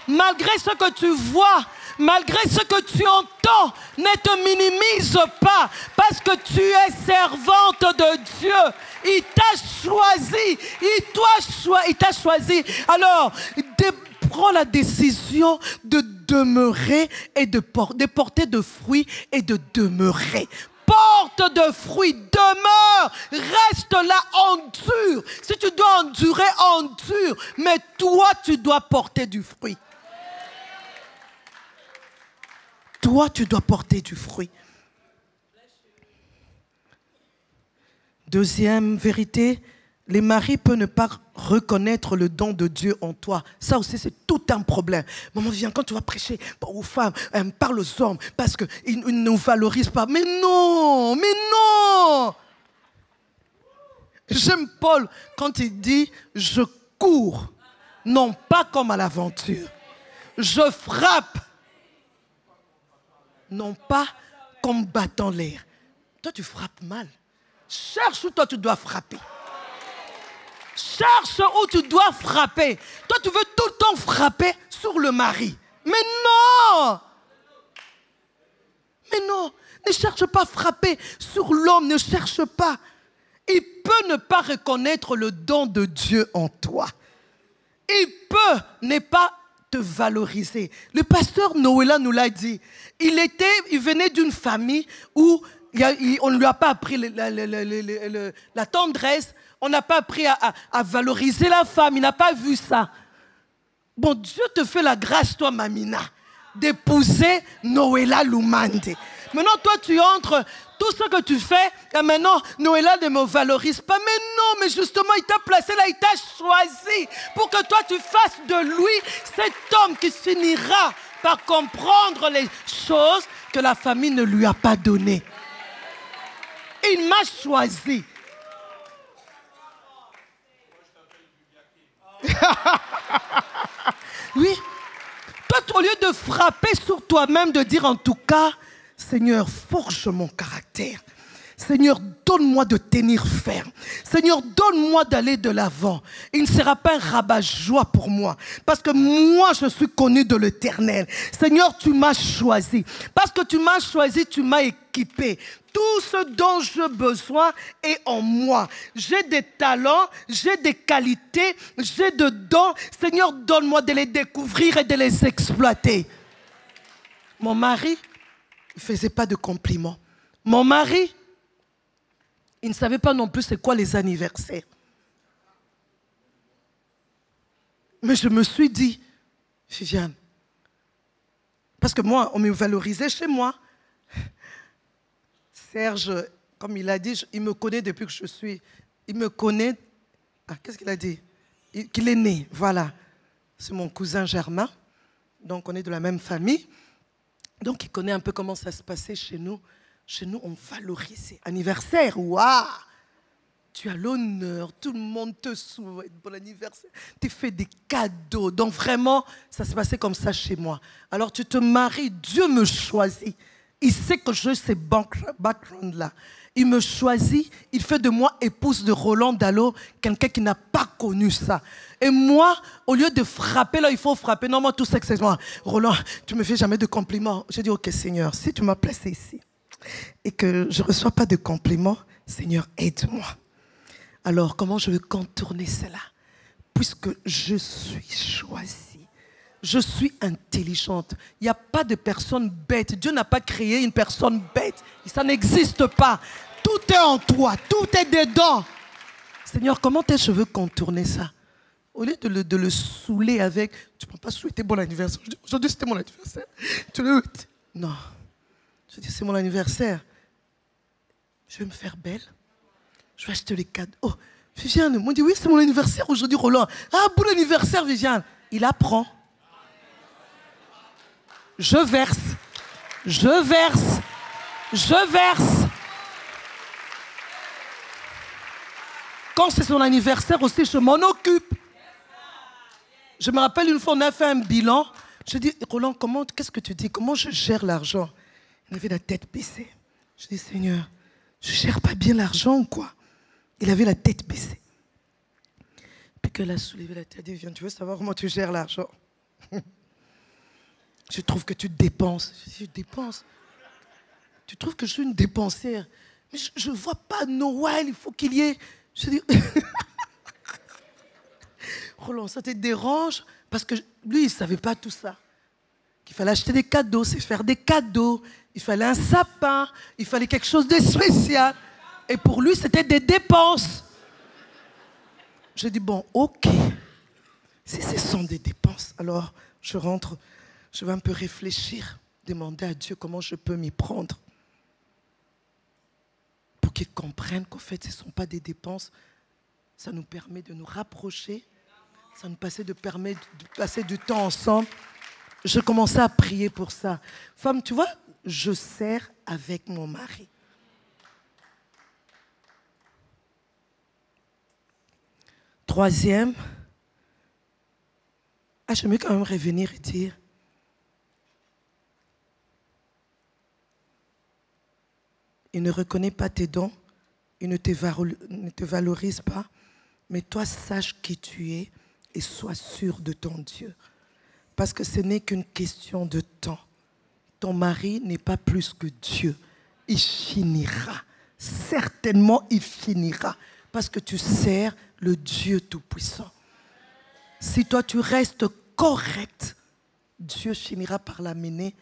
Malgré ce que tu vois, malgré ce que tu entends, ne te minimise pas. Parce que tu es servante de Dieu. Il t'a choisi. Il t'a choisi. Alors, prends la décision de demeurer et de porter de fruits et de demeurer. Porte de fruits, demeure, reste là, endure. Si tu dois endurer, endure. Mais toi, tu dois porter du fruit. Toi, tu dois porter du fruit. Deuxième vérité, les maris peuvent ne pas reconnaître le don de Dieu en toi. Ça aussi, c'est tout un problème. Maman, viens, quand tu vas prêcher aux femmes, parle aux hommes, parce qu'ils ne nous valorisent pas. Mais non, mais non. J'aime Paul quand il dit, je cours, non pas comme à l'aventure. Je frappe, non pas comme battant l'air. Toi, tu frappes mal. Cherche où toi, tu dois frapper. Cherche où tu dois frapper. Toi, tu veux tout le temps frapper sur le mari. Mais non! Mais non, ne cherche pas à frapper sur l'homme, ne cherche pas. Il peut ne pas reconnaître le don de Dieu en toi. Il peut ne pas te valoriser. Le pasteur Noëlla nous l'a dit. Il venait d'une famille où on ne lui a pas appris la tendresse. On n'a pas appris à valoriser la femme. Il n'a pas vu ça. Bon, Dieu te fait la grâce, toi, Mamina, d'épouser Noëlla Lumande. Maintenant, toi, tu entres, tout ce que tu fais, et maintenant, Noëlla ne me valorise pas. Mais non, mais justement, il t'a placé là, il t'a choisi pour que toi, tu fasses de lui cet homme qui finira par comprendre les choses que la famille ne lui a pas données. Il m'a choisi. Oui. Toi, au lieu de frapper sur toi-même, de dire en tout cas, Seigneur, forge mon caractère. Seigneur, donne-moi de tenir ferme. Seigneur, donne-moi d'aller de l'avant. Il ne sera pas un rabat-joie pour moi. Parce que moi, je suis connu de l'Éternel. Seigneur, tu m'as choisi. Parce que tu m'as choisi, tu m'as équipé. Tout ce dont j'ai besoin est en moi. J'ai des talents, j'ai des qualités, j'ai des dons. Seigneur, donne-moi de les découvrir et de les exploiter. Mon mari ne faisait pas de compliments. Mon mari, il ne savait pas non plus c'est quoi les anniversaires. Mais je me suis dit, Viviane, parce que moi, on me valorisait chez moi. Serge, comme il a dit, il me connaît depuis que je suis... Il me connaît... Ah, qu'est-ce qu'il a dit? Qu'il est né, voilà. C'est mon cousin Germain. Donc, on est de la même famille. Donc, il connaît un peu comment ça se passait chez nous. Chez nous, on valorisait. Anniversaire, waouh! Tu as l'honneur, tout le monde te souhaite bon anniversaire. Tu fais des cadeaux. Donc, vraiment, ça se passait comme ça chez moi. Alors, tu te maries, Dieu me choisit. Il sait que j'ai ces backgrounds-là. Il me choisit, il fait de moi épouse de Roland Dallot, quelqu'un qui n'a pas connu ça. Et moi, au lieu de frapper, là, il faut frapper. Non, moi, tout ça, c'est moi. Roland, tu ne me fais jamais de compliments. J'ai dit, ok, Seigneur, si tu m'as placé ici et que je ne reçois pas de compliments, Seigneur, aide-moi. Alors, comment je vais contourner cela? Puisque je suis choisie. Je suis intelligente. Il n'y a pas de personne bête. Dieu n'a pas créé une personne bête. Ça n'existe pas. Tout est en toi. Tout est dedans. Seigneur, comment est-ce que je veux contourner ça? Au lieu de le saouler avec... Tu ne peux pas souhaiter bon anniversaire. Aujourd'hui, c'était mon anniversaire. Non. Je dis, c'est mon anniversaire. Je vais me faire belle. Je vais acheter les cadeaux. Oh, Viviane, on dit, oui, c'est mon anniversaire aujourd'hui, Roland. Ah, bon anniversaire, Viviane. Il apprend. Je verse, je verse, je verse. Quand c'est son anniversaire aussi, je m'en occupe. Je me rappelle une fois, on a fait un bilan. Je dis, Roland, qu'est-ce que tu dis? Comment je gère l'argent? Il avait la tête baissée. Je dis, Seigneur, je ne gère pas bien l'argent ou quoi? Il avait la tête baissée. Puis qu'elle a soulevé la tête, elle dit, viens, tu veux savoir comment tu gères l'argent? Je trouve que tu dépenses. Je dis, je dépense. Tu trouves que je suis une dépensière? Mais je ne vois pas Noël, il faut qu'il y ait... Je dis, Roland, ça te dérange? Parce que lui, il ne savait pas tout ça. Qu'il fallait acheter des cadeaux, c'est faire des cadeaux. Il fallait un sapin, il fallait quelque chose de spécial. Et pour lui, c'était des dépenses. Je dis, bon, ok. Si ce sont des dépenses, alors je rentre... Je vais un peu réfléchir, demander à Dieu comment je peux m'y prendre pour qu'ils comprennent qu'en fait, ce ne sont pas des dépenses. Ça nous permet de nous rapprocher. Ça nous permet de passer du temps ensemble. Je commençais à prier pour ça. Femme, tu vois, je sers avec mon mari. Troisième, j'aimerais quand même revenir et dire, il ne reconnaît pas tes dons, il ne te valorise pas, mais toi sache qui tu es et sois sûr de ton Dieu. Parce que ce n'est qu'une question de temps. Ton mari n'est pas plus que Dieu. Il finira. Certainement, il finira. Parce que tu sers le Dieu Tout-Puissant. Si toi, tu restes correct, Dieu finira par l'amener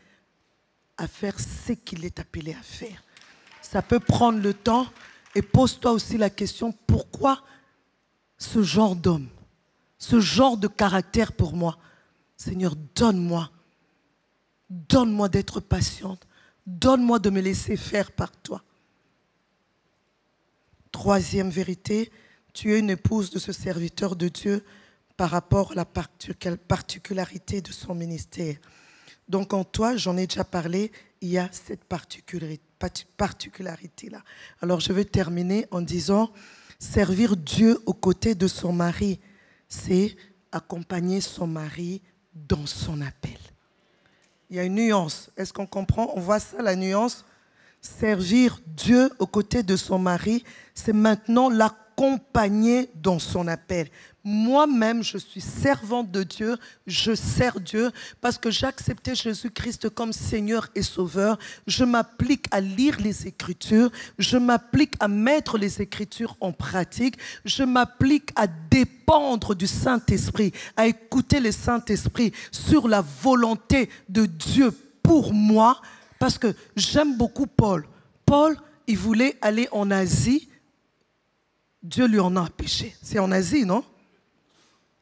à faire ce qu'il est appelé à faire. Ça peut prendre le temps. Et pose-toi aussi la question, pourquoi ce genre d'homme, ce genre de caractère pour moi? Seigneur, donne-moi d'être patiente. Donne-moi de me laisser faire par toi. Troisième vérité, tu es une épouse de ce serviteur de Dieu par rapport à la particularité de son ministère. Donc en toi, j'en ai déjà parlé, il y a cette particularité-là. Alors je vais terminer en disant, servir Dieu aux côtés de son mari, c'est accompagner son mari dans son appel. Il y a une nuance. Est-ce qu'on comprend? On voit ça, la nuance? Servir Dieu aux côtés de son mari, c'est maintenant l'accompagner dans son appel. Moi-même, je suis servante de Dieu, je sers Dieu parce que j'ai accepté Jésus-Christ comme Seigneur et Sauveur. Je m'applique à lire les Écritures, je m'applique à mettre les Écritures en pratique, je m'applique à dépendre du Saint-Esprit, à écouter le Saint-Esprit sur la volonté de Dieu pour moi, parce que j'aime beaucoup Paul. Paul, il voulait aller en Asie, Dieu lui en a empêché. C'est en Asie, non?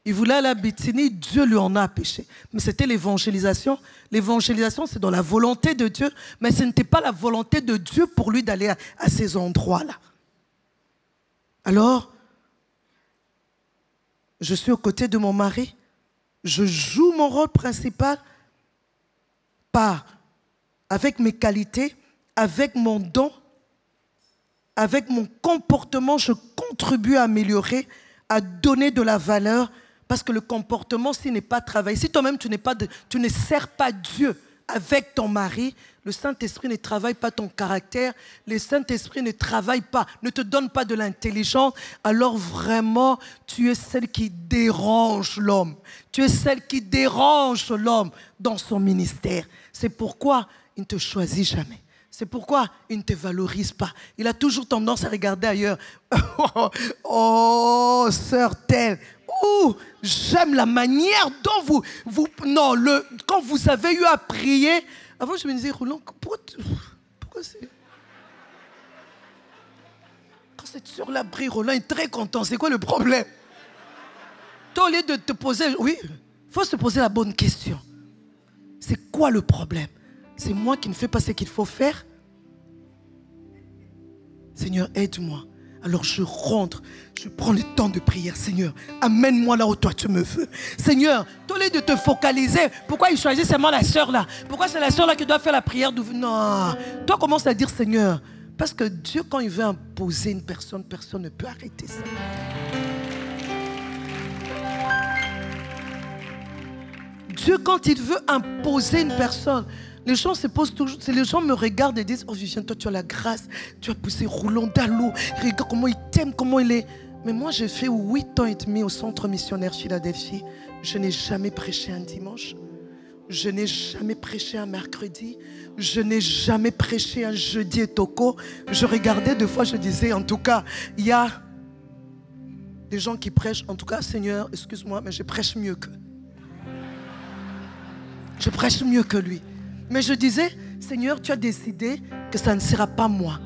Il voulait aller à Bithynie, Dieu lui en a empêché. Mais c'était l'évangélisation. L'évangélisation, c'est dans la volonté de Dieu, mais ce n'était pas la volonté de Dieu pour lui d'aller à ces endroits-là. Alors, je suis aux côtés de mon mari. Je joue mon rôle principal avec mes qualités, avec mon don, avec mon comportement, je contribue à améliorer, à donner de la valeur. Parce que le comportement, s'il n'est pas travaillé, si toi-même tu ne sers pas Dieu avec ton mari, le Saint-Esprit ne travaille pas ton caractère, le Saint-Esprit ne travaille pas, ne te donne pas de l'intelligence, alors vraiment, tu es celle qui dérange l'homme. Tu es celle qui dérange l'homme dans son ministère. C'est pourquoi il ne te choisit jamais. C'est pourquoi il ne te valorise pas. Il a toujours tendance à regarder ailleurs. Oh, sœur telle. Oh, j'aime la manière dont quand vous avez eu à prier. Avant, je me disais, Roland, pourquoi c'est... Quand c'est sur l'abri, Roland est très content. C'est quoi le problème? Toi, au lieu de te poser... Oui, il faut se poser la bonne question. C'est quoi le problème? C'est moi qui ne fais pas ce qu'il faut faire? Seigneur, aide-moi. Alors je rentre, je prends le temps de prière. Seigneur, amène-moi là où toi tu me veux. Seigneur, au lieu de te focaliser, pourquoi il choisit seulement la sœur là? Pourquoi c'est la sœur là qui doit faire la prière? Non, toi commence à dire Seigneur. Parce que Dieu, quand il veut imposer une personne, personne ne peut arrêter ça. Dieu, quand il veut imposer une personne, les gens se posent toujours, les gens me regardent et disent, oh Viviane, toi tu as la grâce, tu as poussé Roland Dallot, regarde comment il t'aime, comment il est. Mais moi j'ai fait 8 ans et demi au centre missionnaire Philadelphie. Je n'ai jamais prêché un dimanche, je n'ai jamais prêché un mercredi, je n'ai jamais prêché un jeudi et Toko. Je regardais deux fois, je disais, en tout cas, il y a des gens qui prêchent, en tout cas, Seigneur, excuse-moi, mais je prêche mieux qu'eux. Je prêche mieux que lui. Mais je disais, Seigneur, tu as décidé que ça ne sera pas moi.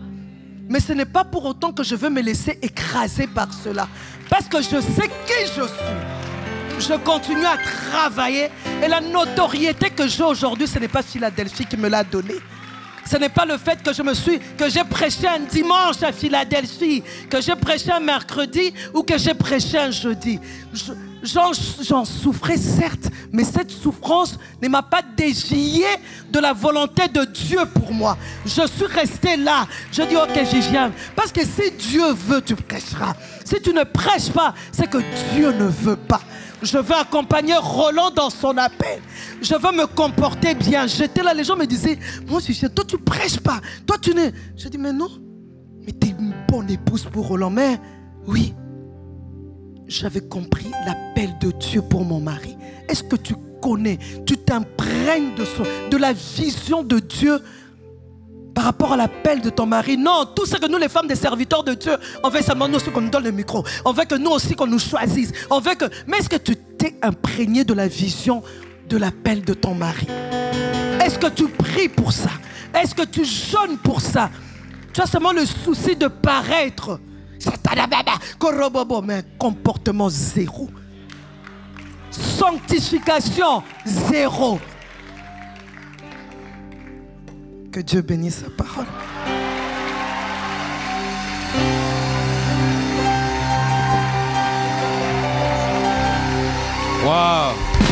Mais ce n'est pas pour autant que je veux me laisser écraser par cela. Parce que je sais qui je suis. Je continue à travailler. Et la notoriété que j'ai aujourd'hui, ce n'est pas Philadelphie qui me l'a donnée. Ce n'est pas le fait que j'ai prêché un dimanche à Philadelphie, que j'ai prêché un mercredi ou que j'ai prêché un jeudi. J'en souffrais certes, mais cette souffrance ne m'a pas dévié de la volonté de Dieu pour moi. Je suis resté là. Je dis ok, j'y viens. Parce que si Dieu veut, tu prêcheras. Si tu ne prêches pas, c'est que Dieu ne veut pas. Je veux accompagner Roland dans son appel. Je veux me comporter bien. J'étais là, les gens me disaient, moi je suis toi tu prêches pas. Toi tu n'es. Je dis mais non. Mais tu es une bonne épouse pour Roland. Mais oui. J'avais compris l'appel de Dieu pour mon mari. Est-ce que tu connais, tu t'imprègnes de la vision de Dieu par rapport à l'appel de ton mari? Non, tout ce que nous les femmes des serviteurs de Dieu, on veut seulement nous aussi qu'on nous donne le micro. On veut que nous aussi qu'on nous choisisse. On veut que... Mais est-ce que tu t'es imprégné de la vision de l'appel de ton mari? Est-ce que tu pries pour ça? Est-ce que tu jeûnes pour ça? Tu as seulement le souci de paraître. Mais comportement zéro. Sanctification zéro. Que Dieu bénisse sa parole. Wow.